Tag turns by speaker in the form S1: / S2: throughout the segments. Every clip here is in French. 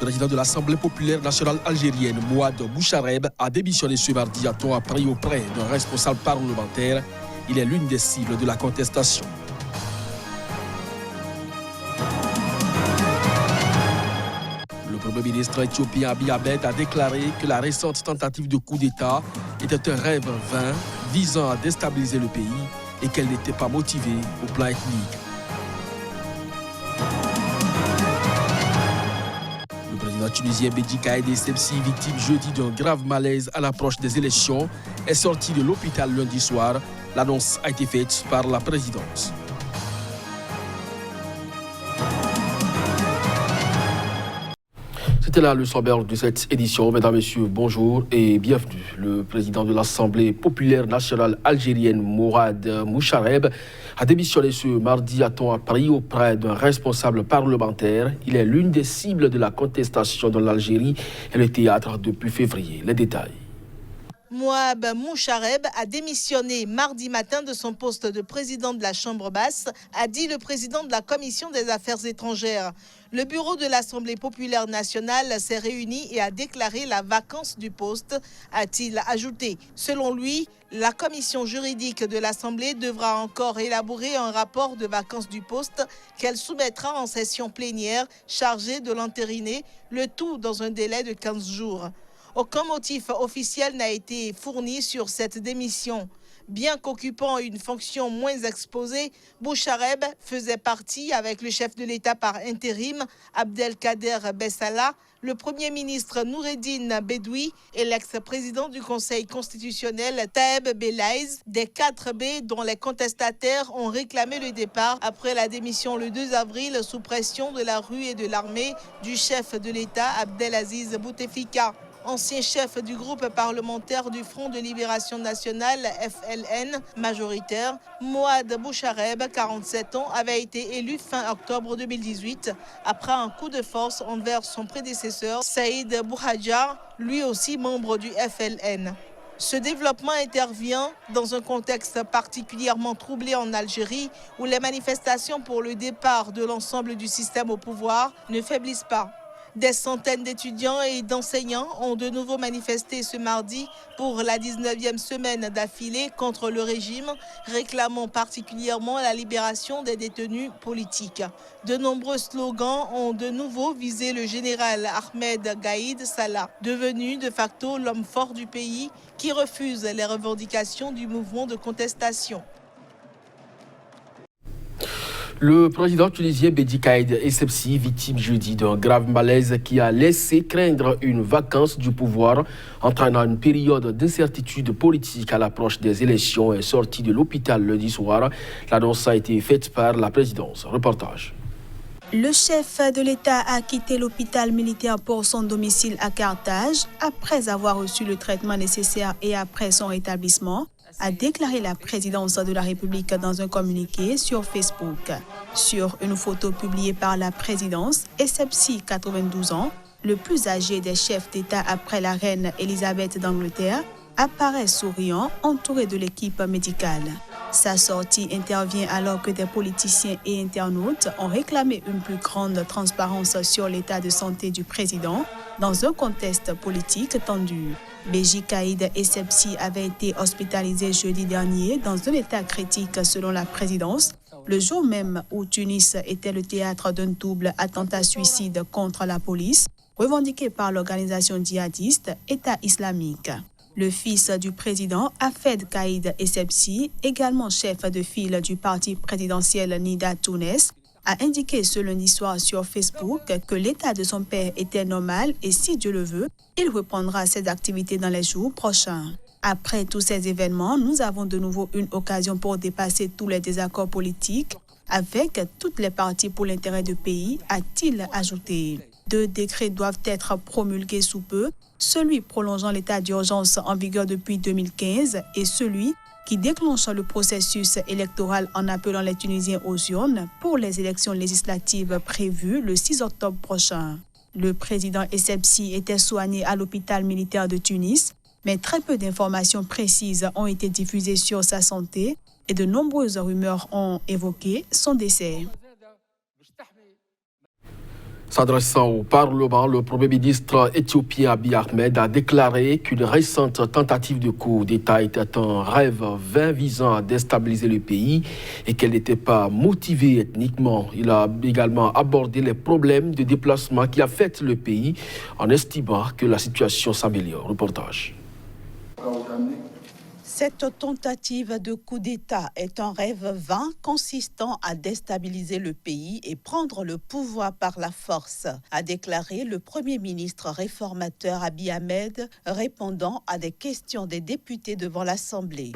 S1: président de l'Assemblée populaire nationale algérienne, Mouad Bouchareb, a démissionné ce mardi, a-t-on appris auprès d'un responsable parlementaire. Il est l'une des cibles de la contestation. Le Premier ministre éthiopien Abiy Ahmed a déclaré que la récente tentative de coup d'État était un rêve vain visant à déstabiliser le pays et qu'elle n'était pas motivée au plan ethnique. Le président tunisien Béji Caïd Essebsi, victime jeudi d'un grave malaise à l'approche des élections, est sorti de l'hôpital lundi soir. L'annonce a été faite par la présidence. C'était là le sommaire de cette édition. Mesdames, Messieurs, bonjour et bienvenue. Le président de l'Assemblée populaire nationale algérienne, Mouad Bouchareb, a démissionné ce mardi, a-t-on appris, auprès d'un responsable parlementaire. Il est l'une des cibles de la contestation dans l'Algérie et le théâtre depuis février. Les détails.
S2: Mouad Bouchareb a démissionné mardi matin de son poste de président de la Chambre basse, a dit le président de la Commission des affaires étrangères. Le bureau de l'Assemblée populaire nationale s'est réuni et a déclaré la vacance du poste, a-t-il ajouté. Selon lui, la commission juridique de l'Assemblée devra encore élaborer un rapport de vacance du poste qu'elle soumettra en session plénière chargée de l'entériner, le tout dans un délai de 15 jours. Aucun motif officiel n'a été fourni sur cette démission. Bien qu'occupant une fonction moins exposée, Bouchareb faisait partie, avec le chef de l'État par intérim, Abdelkader Bessalah, le Premier ministre Noureddine Bedoui et l'ex-président du Conseil constitutionnel Taeb Belaïz, des 4 B dont les contestataires ont réclamé le départ après la démission le 2 avril sous pression de la rue et de l'armée du chef de l'État Abdelaziz Bouteflika. Ancien chef du groupe parlementaire du Front de Libération Nationale, FLN, majoritaire, Mouad Bouchareb, 47 ans, avait été élu fin octobre 2018 après un coup de force envers son prédécesseur, Saïd Bouhadjar, lui aussi membre du FLN. Ce développement intervient dans un contexte particulièrement troublé en Algérie où les manifestations pour le départ de l'ensemble du système au pouvoir ne faiblissent pas. Des centaines d'étudiants et d'enseignants ont de nouveau manifesté ce mardi pour la 19e semaine d'affilée contre le régime, réclamant particulièrement la libération des détenus politiques. De nombreux slogans ont de nouveau visé le général Ahmed Gaïd Salah, devenu de facto l'homme fort du pays, qui refuse les revendications du mouvement de contestation.
S1: Le président tunisien Béji Caïd Essebsi, victime jeudi d'un grave malaise qui a laissé craindre une vacance du pouvoir, entraînant une période d'incertitude politique à l'approche des élections, est sorti de l'hôpital lundi soir. L'annonce a été faite par la présidence. Reportage.
S3: Le chef de l'État a quitté l'hôpital militaire pour son domicile à Carthage après avoir reçu le traitement nécessaire et après son rétablissement, a déclaré la présidence de la République dans un communiqué sur Facebook. Sur une photo publiée par la présidence, Essebsi, 92 ans, le plus âgé des chefs d'État après la reine Elisabeth d'Angleterre, apparaît souriant, entouré de l'équipe médicale. Sa sortie intervient alors que des politiciens et internautes ont réclamé une plus grande transparence sur l'état de santé du président dans un contexte politique tendu. Béji Caïd Essebsi avait été hospitalisé jeudi dernier dans un état critique selon la présidence, le jour même où Tunis était le théâtre d'un double attentat suicide contre la police, revendiqué par l'organisation djihadiste État islamique. Le fils du président, Hafed Caïd Essebsi, également chef de file du parti présidentiel Nida Tounes, a indiqué ce lundi soir sur Facebook que l'état de son père était normal et si Dieu le veut, il reprendra ses activités dans les jours prochains. Après tous ces événements, nous avons de nouveau une occasion pour dépasser tous les désaccords politiques avec toutes les parties pour l'intérêt du pays, a-t-il ajouté. 2 décrets doivent être promulgués sous peu, celui prolongeant l'état d'urgence en vigueur depuis 2015 et celui qui déclenche le processus électoral en appelant les Tunisiens aux urnes pour les élections législatives prévues le 6 octobre prochain. Le président Essebsi était soigné à l'hôpital militaire de Tunis, mais très peu d'informations précises ont été diffusées sur sa santé et de nombreuses rumeurs ont évoqué son décès.
S1: S'adressant au Parlement, le Premier ministre éthiopien Abiy Ahmed a déclaré qu'une récente tentative de coup d'État était un rêve vain visant à déstabiliser le pays et qu'elle n'était pas motivée ethniquement. Il a également abordé les problèmes de déplacement qui affectent le pays en estimant que la situation s'améliore. Reportage.
S4: Cette tentative de coup d'État est un rêve vain consistant à déstabiliser le pays et prendre le pouvoir par la force, a déclaré le Premier ministre réformateur Abiy Ahmed, répondant à des questions des députés devant l'Assemblée.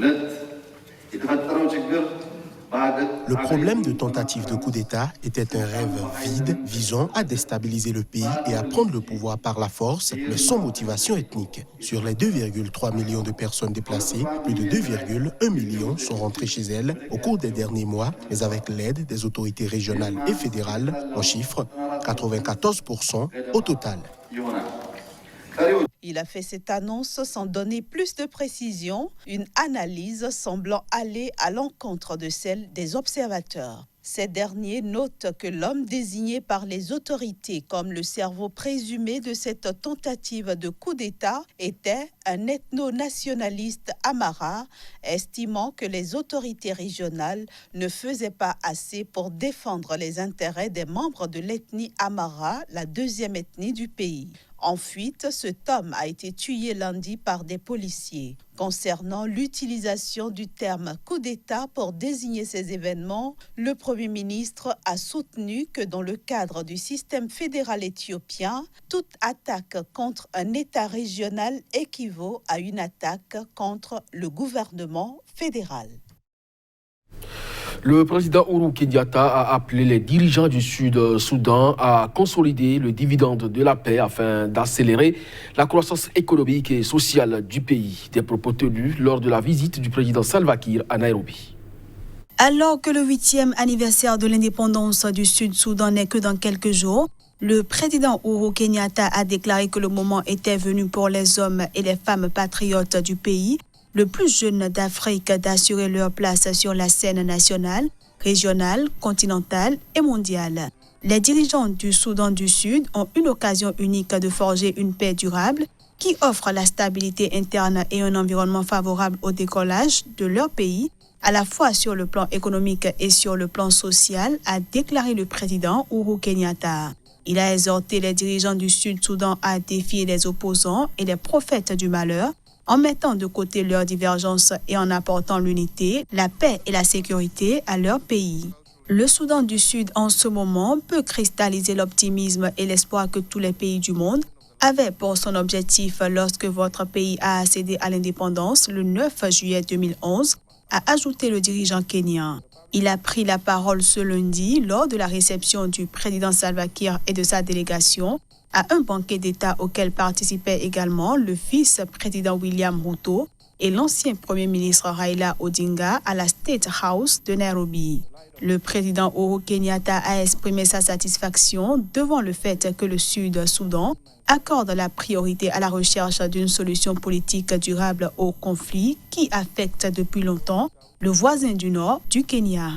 S5: Le problème de tentative de coup d'État était un rêve vide visant à déstabiliser le pays et à prendre le pouvoir par la force, mais sans motivation ethnique. Sur les 2,3 millions de personnes déplacées, plus de 2,1 millions sont rentrées chez elles au cours des derniers mois, mais avec l'aide des autorités régionales et fédérales, en chiffre 94% au total.
S4: Il a fait cette annonce sans donner plus de précision, une analyse semblant aller à l'encontre de celle des observateurs. Ces derniers notent que l'homme désigné par les autorités comme le cerveau présumé de cette tentative de coup d'État était un ethno-nationaliste Amhara, estimant que les autorités régionales ne faisaient pas assez pour défendre les intérêts des membres de l'ethnie Amhara, la deuxième ethnie du pays. En fuite, cet homme a été tué lundi par des policiers. Concernant l'utilisation du terme coup d'État pour désigner ces événements, le Premier ministre a soutenu que dans le cadre du système fédéral éthiopien, toute attaque contre un État régional équivaut à une attaque contre le gouvernement fédéral.
S1: Le président Uhuru Kenyatta a appelé les dirigeants du Sud-Soudan à consolider le dividende de la paix afin d'accélérer la croissance économique et sociale du pays. Des propos tenus lors de la visite du président Salva Kiir à Nairobi.
S3: Alors que le 8e anniversaire de l'indépendance du Sud-Soudan n'est que dans quelques jours, le président Uhuru Kenyatta a déclaré que le moment était venu pour les hommes et les femmes patriotes du pays, le plus jeune d'Afrique, d'assurer leur place sur la scène nationale, régionale, continentale et mondiale. Les dirigeants du Soudan du Sud ont une occasion unique de forger une paix durable qui offre la stabilité interne et un environnement favorable au décollage de leur pays, à la fois sur le plan économique et sur le plan social, a déclaré le président Uhuru Kenyatta. Il a exhorté les dirigeants du Sud-Soudan à défier les opposants et les prophètes du malheur, en mettant de côté leurs divergences et en apportant l'unité, la paix et la sécurité à leur pays. Le Soudan du Sud, en ce moment, peut cristalliser l'optimisme et l'espoir que tous les pays du monde avaient pour son objectif lorsque votre pays a accédé à l'indépendance le 9 juillet 2011, a ajouté le dirigeant kenyan. Il a pris la parole ce lundi lors de la réception du président Salva Kiir et de sa délégation à un banquet d'État auquel participaient également le vice-président William Ruto et l'ancien premier ministre Raila Odinga à la State House de Nairobi. Le président Uhuru Kenyatta a exprimé sa satisfaction devant le fait que le Sud-Soudan accorde la priorité à la recherche d'une solution politique durable au conflit qui affecte depuis longtemps le voisin du nord du Kenya.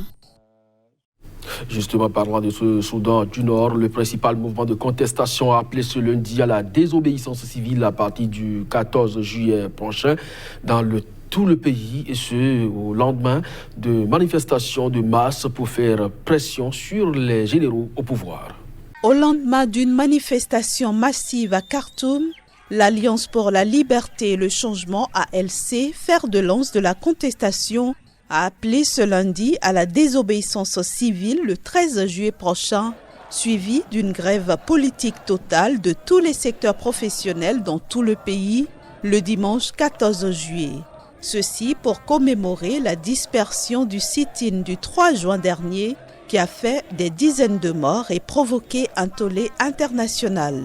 S1: Justement, parlant de ce Soudan du Nord, le principal mouvement de contestation a appelé ce lundi à la désobéissance civile à partir du 14 juillet prochain dans tout le pays, et ce au lendemain de manifestations de masse pour faire pression sur les généraux au pouvoir.
S4: Au lendemain d'une manifestation massive à Khartoum, l'Alliance pour la liberté et le changement ALC, fer de lance de la contestation, a appelé ce lundi à la désobéissance civile le 13 juillet prochain, suivi d'une grève politique totale de tous les secteurs professionnels dans tout le pays le dimanche 14 juillet. Ceci pour commémorer la dispersion du sit-in du 3 juin dernier qui a fait des dizaines de morts et provoqué un tollé international.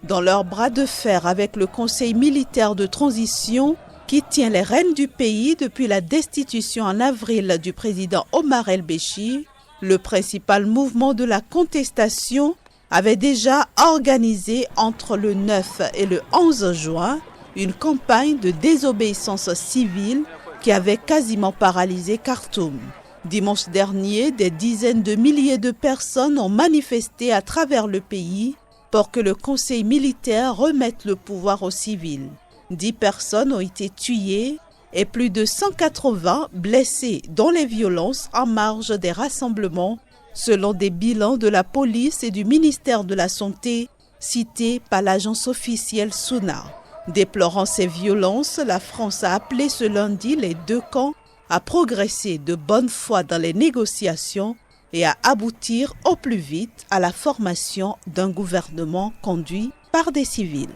S4: Dans leur bras de fer avec le Conseil militaire de transition, qui tient les rênes du pays depuis la destitution en avril du président Omar el-Béchir, le principal mouvement de la contestation avait déjà organisé entre le 9 et le 11 juin une campagne de désobéissance civile qui avait quasiment paralysé Khartoum. Dimanche dernier, des dizaines de milliers de personnes ont manifesté à travers le pays pour que le conseil militaire remette le pouvoir aux civils. 10 personnes ont été tuées et plus de 180 blessés dans les violences en marge des rassemblements, selon des bilans de la police et du ministère de la Santé cités par l'agence officielle SUNA. Déplorant ces violences, la France a appelé ce lundi les deux camps à progresser de bonne foi dans les négociations et à aboutir au plus vite à la formation d'un gouvernement conduit par des civils.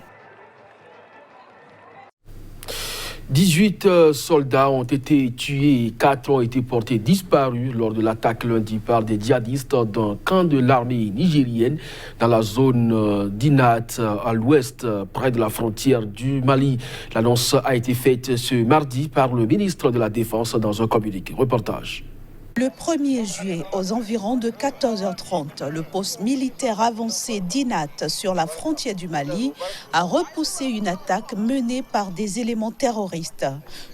S1: 18 soldats ont été tués et 4 ont été portés disparus lors de l'attaque lundi par des djihadistes d'un camp de l'armée nigérienne dans la zone d'Inat à l'ouest, près de la frontière du Mali. L'annonce a été faite ce mardi par le ministre de la Défense dans un communiqué. Reportage.
S4: Le 1er juillet, aux environs de 14h30, le poste militaire avancé d'Inat sur la frontière du Mali a repoussé une attaque menée par des éléments terroristes.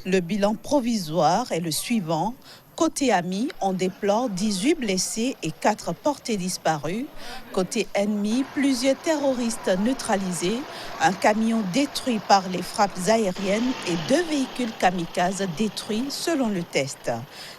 S4: Le bilan provisoire est le suivant. Côté ami, on déplore 18 blessés et 4 portés disparus. Côté ennemi, plusieurs terroristes neutralisés, un camion détruit par les frappes aériennes et 2 véhicules kamikazes détruits selon le test.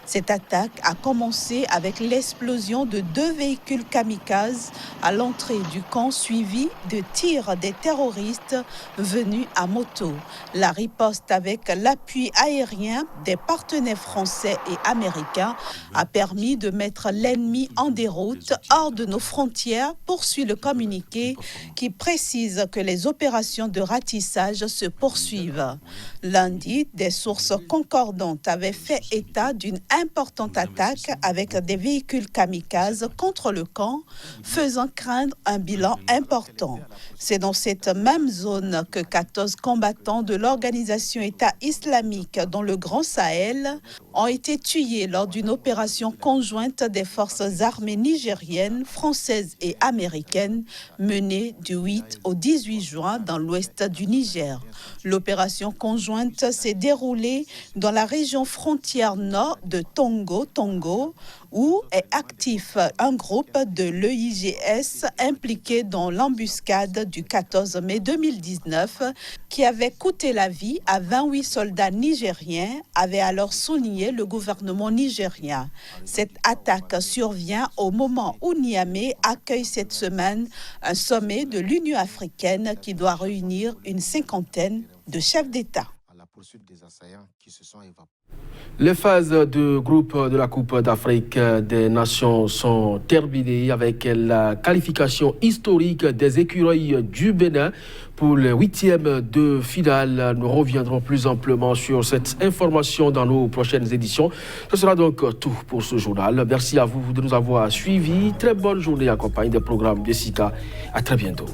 S4: Cette attaque a commencé avec l'explosion de 2 véhicules kamikazes à l'entrée du camp, suivi de tirs des terroristes venus à moto. La riposte avec l'appui aérien des partenaires français et américains a permis de mettre l'ennemi en déroute hors de nos frontières, poursuit le communiqué qui précise que les opérations de ratissage se poursuivent. Lundi, des sources concordantes avaient fait état d'une importante attaque avec des véhicules kamikazes contre le camp, faisant craindre un bilan important. C'est dans cette même zone que 14 combattants de l'organisation État islamique dans le Grand Sahel ont été tués lors d'une opération conjointe des forces armées nigériennes, françaises et américaines menée du 8 au 18 juin dans l'ouest du Niger. L'opération conjointe s'est déroulée dans la région frontière nord de Tongo, où est actif un groupe de l'EIGS impliqué dans l'embuscade du 14 mai 2019 qui avait coûté la vie à 28 soldats nigériens, avait alors souligné le gouvernement nigérien. Cette attaque survient au moment où Niamey accueille cette semaine un sommet de l'Union africaine qui doit réunir une 50aine de chefs d'État.
S1: Les phases de groupe de la Coupe d'Afrique des Nations sont terminées avec la qualification historique des écureuils du Bénin pour le 8e de finale. Nous reviendrons plus amplement sur cette information dans nos prochaines éditions. Ce sera donc tout pour ce journal. Merci à vous de nous avoir suivis. Très bonne journée accompagnée des programmes de SICA. À très bientôt.